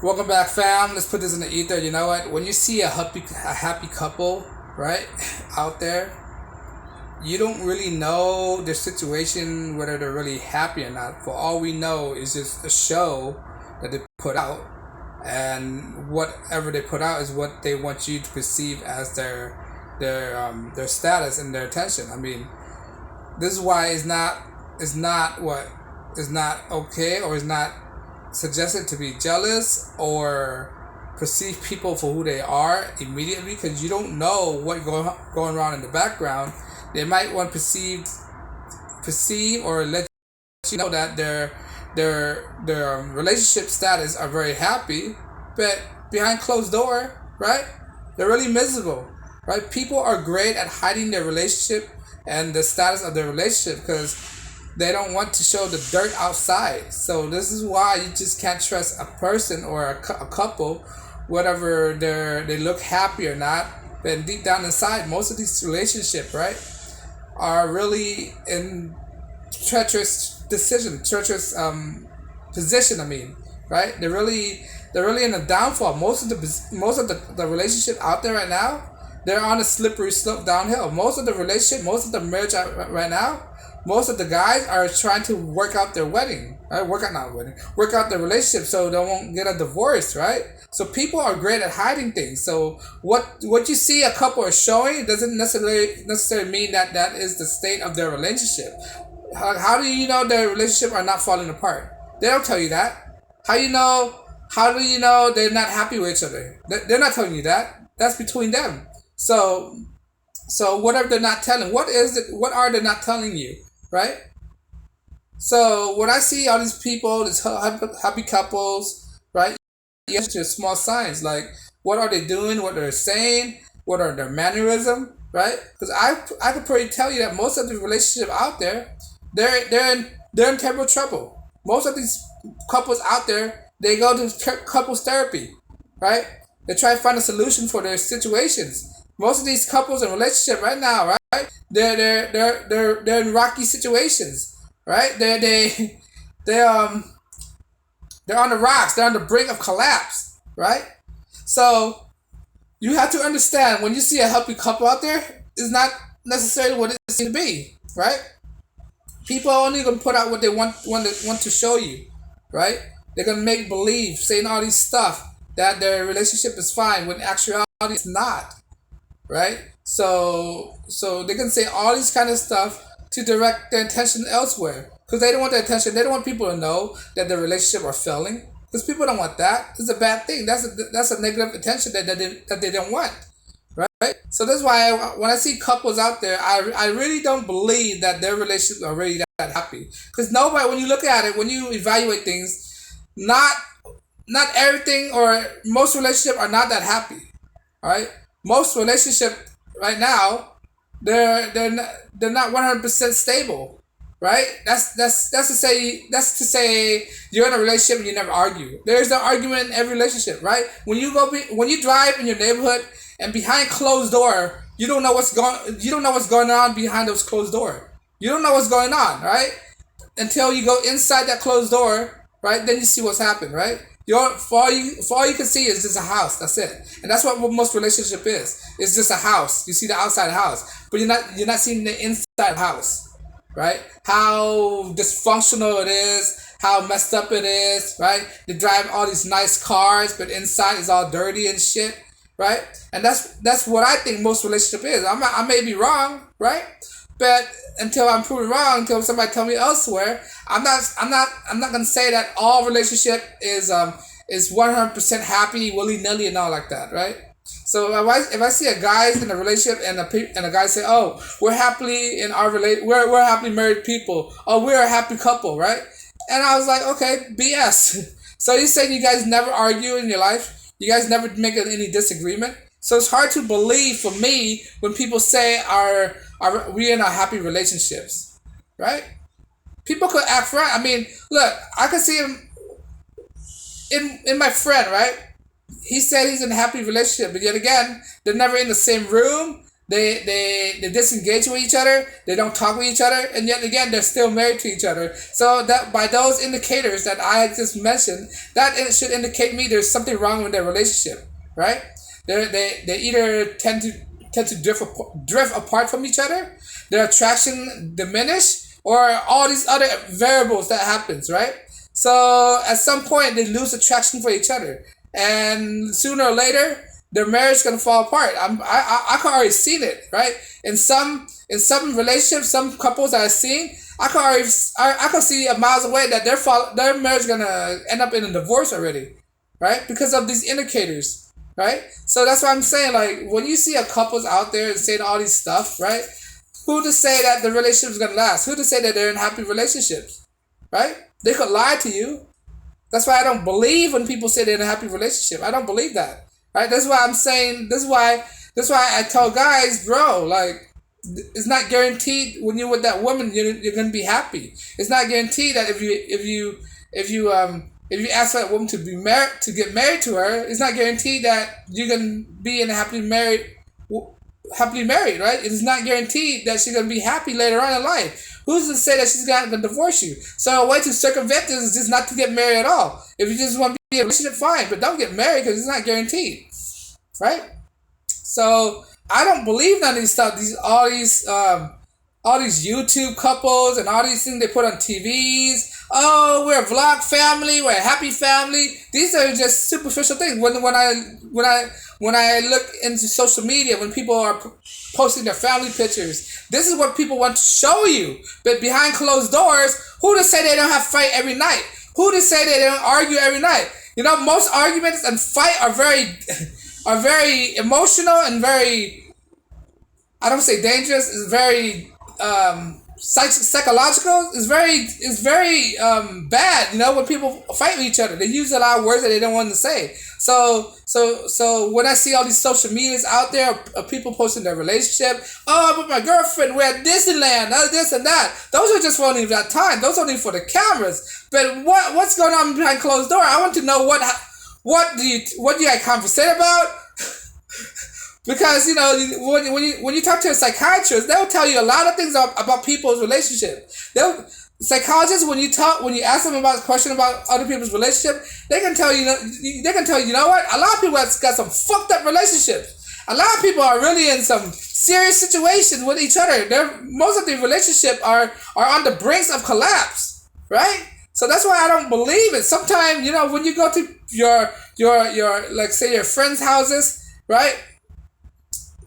Welcome back, fam. Let's put this in the ether. You know what? When you see a happy couple, right, out there, you don't really know their situation, whether they're really happy or not. For all we know, is just a show that they put out, and whatever they put out is what they want you to perceive as their status and their attention. I mean, this is why it's not okay, or is not suggested to be jealous or perceive people for who they are immediately, because you don't know what going on in the background. They might want to perceive or let you know that their relationship status are very happy, but behind closed door, right? They're really miserable, right? People are great at hiding their relationship and the status of their relationship because they don't want to show the dirt outside. So this is why you just can't trust a person or a couple, whatever they look happy or not. But deep down inside, most of these relationships, right, are really in treacherous position. I mean, right? They're really in a downfall. Most of the relationship out there right now, they're on a slippery slope downhill. Most of the marriage right now, most of the guys are trying to work out their wedding, right? Work out their relationship so they won't get a divorce, right? So people are great at hiding things. So what you see a couple are showing doesn't necessarily mean that that is the state of their relationship. How do you know their relationship are not falling apart? They don't tell you that. How you know? How do you know they're not happy with each other? They're not telling you that. That's between them. So whatever they're not telling, what are they not telling you, right? So when I see all these people, these happy couples, right? You have to small signs like what are they doing, what they're saying, what are their mannerism, right? Because I could pretty tell you that most of the relationship out there, they're in terrible trouble. Most of these couples out there, they go to couples therapy, right? They try to find a solution for their situations. Most of these couples in relationship right now, right? They're in rocky situations, right? They they're on the rocks. They're on the brink of collapse, right? So you have to understand when you see a happy couple out there, it's not necessarily what it seems to be, right? People are only gonna put out what they want to show you, right? They're gonna make believe, saying all these stuff that their relationship is fine when actuality it's not, right? So they can say all these kind of stuff to direct their attention elsewhere because they don't want their attention. They don't want people to know that their relationship are failing because people don't want that. It's a bad thing. That's a negative attention that they don't want, right? So that's why when I see couples out there, I really don't believe that their relationships are really that happy because nobody. When you look at it, when you evaluate things, not everything or most relationships are not that happy. All right, most relationship right now they're not 100% stable, right? That's to say you're in a relationship and you never argue. There's an argument in every relationship, right? When you drive in your neighborhood and behind closed door, you don't know what's going on behind those closed door. You don't know what's going on, right? Until you go inside that closed door, right? Then you see what's happened, right? For all you can see is just a house. That's it, and that's what most relationship is. It's just a house. You see the outside house, but you're not seeing the inside house, right? How dysfunctional it is, how messed up it is, right? They drive all these nice cars, but inside is all dirty and shit, right? And that's what I think most relationship is. I may be wrong, right? But until I'm proven wrong, until somebody tell me elsewhere, I'm not gonna say that all relationship is 100% happy, willy nilly, and all like that, right? So if I see a guy's in a relationship and a guy say, oh, we're happily in our we're happily married people, oh, we're a happy couple, right? And I was like, okay, BS. So you saying you guys never argue in your life? You guys never make any disagreement? So it's hard to believe for me when people say are we in our happy relationships, right? People could act right. I mean, look, I could see him in my friend, right? He said he's in a happy relationship, but yet again, they're never in the same room. they disengage with each other, they don't talk with each other, and yet again they're still married to each other. So that by those indicators that I just mentioned, that it should indicate me there's something wrong with their relationship, right? They either tend to drift apart from each other, their attraction diminish, or all these other variables that happens, right? So at some point they lose attraction for each other, and sooner or later their marriage is gonna fall apart. I can already see it, right? In some relationships, some couples that I've seen, I can see a miles away that their marriage is gonna end up in a divorce already, right? Because of these indicators, right? So that's what I'm saying. Like when you see a couples out there and saying all these stuff, right? Who to say that the relationship is gonna last? Who to say that they're in happy relationships, right? They could lie to you. That's why I don't believe when people say they're in a happy relationship. I don't believe that. Right? That's why I'm saying. That's why I tell guys, bro, like it's not guaranteed when you're with that woman you're gonna be happy. It's not guaranteed that if you ask that woman to get married to her, it's not guaranteed that you're gonna be in a happily married, right? It's not guaranteed that she's gonna be happy later on in life. Who's to say that she's gonna divorce you? So a way to circumvent this is just not to get married at all. If you just want to be in a relationship, fine, but don't get married because it's not guaranteed, right? So I don't believe none of these stuff. All these YouTube couples and all these things they put on TVs. Oh, we're a vlog family. We're a happy family. These are just superficial things. When I look into social media, when people are posting their family pictures, this is what people want to show you. But behind closed doors, who to say they don't have fight every night? Who to say they don't argue every night? You know, most arguments and fight are very emotional and very, I don't say dangerous. It's very psychological. It's very bad. You know, when people fight with each other, they use a lot of words that they don't want to say. So when I see all these social medias out there of people posting their relationship, oh, but my girlfriend, we're at Disneyland, this and that. Those are just for only that time. Those are only for the cameras. But what's going on behind closed door? I want to know what do you guys conversate about? Because you know when you talk to a psychiatrist, they'll tell you a lot of things about people's relationship. Psychologists, when you ask them about a question about other people's relationship, they can tell you. You know what? A lot of people have got some fucked up relationships. A lot of people are really in some serious situations with each other. Most of the relationships are on the brinks of collapse, right? So that's why I don't believe it. Sometimes, you know, when you go to your like say your friends' houses, right?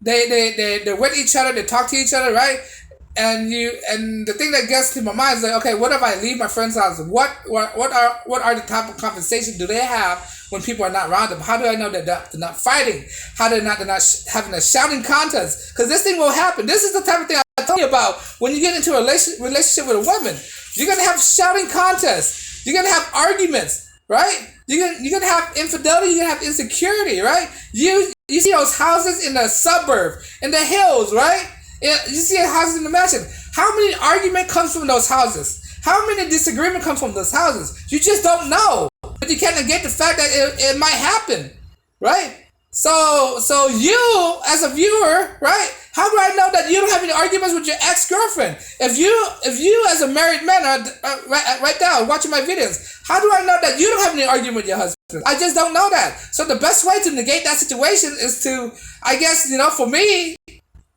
They're with each other, they talk to each other, right? And the thing that gets to my mind is like, okay, what if I leave my friend's house? What are the type of conversations do they have when people are not around them? How do I know that they're not fighting? How they're not having a shouting contest? Because this thing will happen. This is the type of thing I tell you about when you get into a relationship with a woman. You're gonna have shouting contests. You're gonna have arguments, right? You're gonna have infidelity. You're gonna have insecurity, right? You see those houses in the suburb, in the hills, right? You see houses in the mansion. How many argument comes from those houses? How many disagreement comes from those houses? You just don't know. But you can't negate the fact that it might happen, right? So you, as a viewer, right? How do I know that you don't have any arguments with your ex-girlfriend? If you as a married man are right now watching my videos, how do I know that you don't have any argument with your husband? I just don't know that. So the best way to negate that situation is to, I guess, you know, for me,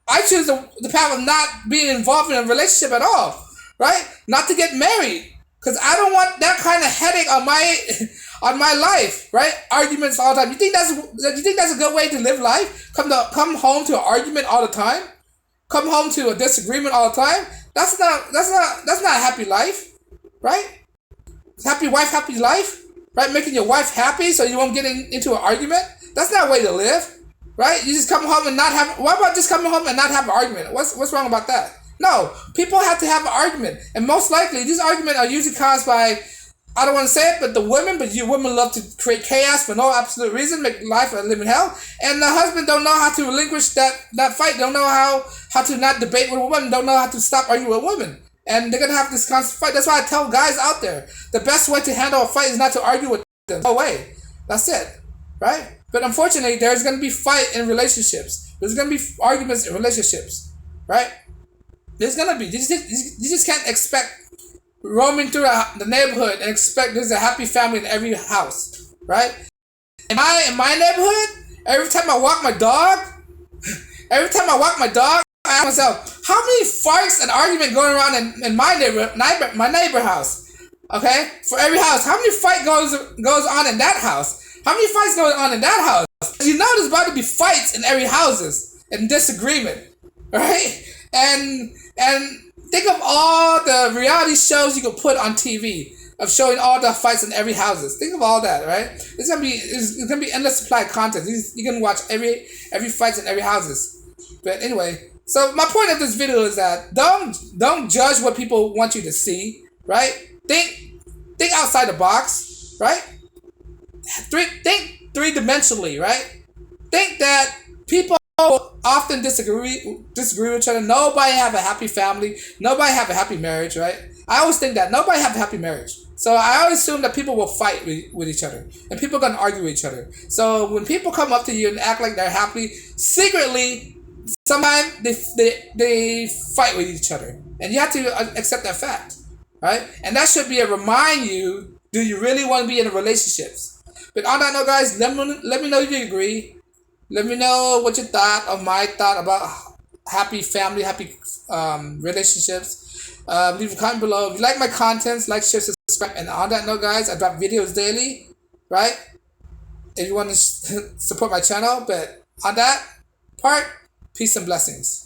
I choose the path of not being involved in a relationship at all, right? Not to get married, because I don't want that kind of headache on my life, right? Arguments all the time. You think that's a good way to live life? Come home to an argument all the time? Come home to a disagreement all the time? That's not a happy life, right? Happy wife, happy life, right? Making your wife happy so you won't get into an argument. That's not a way to live. Right? You just come home and not have... What about just coming home and not have an argument? What's wrong about that? No. People have to have an argument. And most likely, these arguments are usually caused by... I don't want to say it, but you women love to create chaos for no absolute reason, make life a living hell. And the husband don't know how to relinquish that fight. Don't know how to not debate with a woman. Don't know how to stop arguing with a woman. And they're going to have this constant fight. That's why I tell guys out there, the best way to handle a fight is not to argue with them. No way. That's it. Right? But unfortunately, there's going to be fight in relationships. There's gonna be arguments in relationships, right? There's gonna be. You just can't expect roaming through the neighborhood and expect there's a happy family in every house, right? In my neighborhood, every time I walk my dog, I ask myself, how many fights and argument going around in my neighbor house? Okay, for every house, how many fight goes on in that house? How many fights going on in that house? You know, there's about to be fights in every houses and disagreement, right? And think of all the reality shows you could put on TV of showing all the fights in every houses. Think of all that, right? It's gonna be endless supply of content. You can watch every fights in every houses. But anyway, so my point of this video is that don't judge what people want you to see, right? Think outside the box, right? Think three-dimensionally, right? Think that people often disagree with each other. Nobody have a happy family. Nobody have a happy marriage, right? I always think that nobody have a happy marriage. So I always assume that people will fight with each other, and people are gonna argue with each other. So when people come up to you and act like they're happy, secretly, sometimes they fight with each other, and you have to accept that fact, right? And that should be a remind you: do you really want to be in relationships? But on that note, guys, let me know if you agree. Let me know what you thought of my thought about happy family, happy relationships. Leave a comment below. If you like my contents, like, share, subscribe. And on that note, guys, I drop videos daily, right? If you want to support my channel. But on that part, peace and blessings.